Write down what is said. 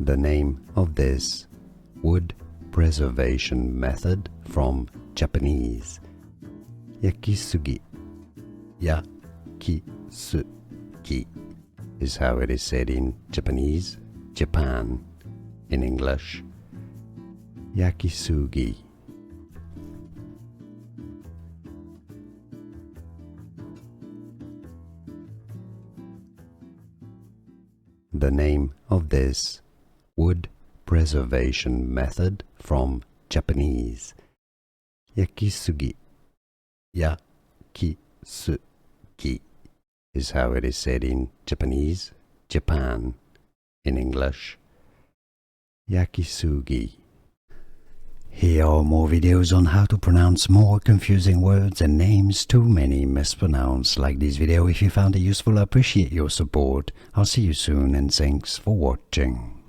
The name of this wood preservation method from Japanese. Yakisugi. Yakisugi is how it is said in Japanese, Japan. In English, Yakisugi. The name of this wood preservation method from Japanese. Yakisugi. Yakisugi is how it is said in Japanese, Japan. In English, Yakisugi. Here are more videos on how to pronounce more confusing words and names too many mispronounced. Like this video if you found it useful. I appreciate your support. I'll see you soon and thanks for watching.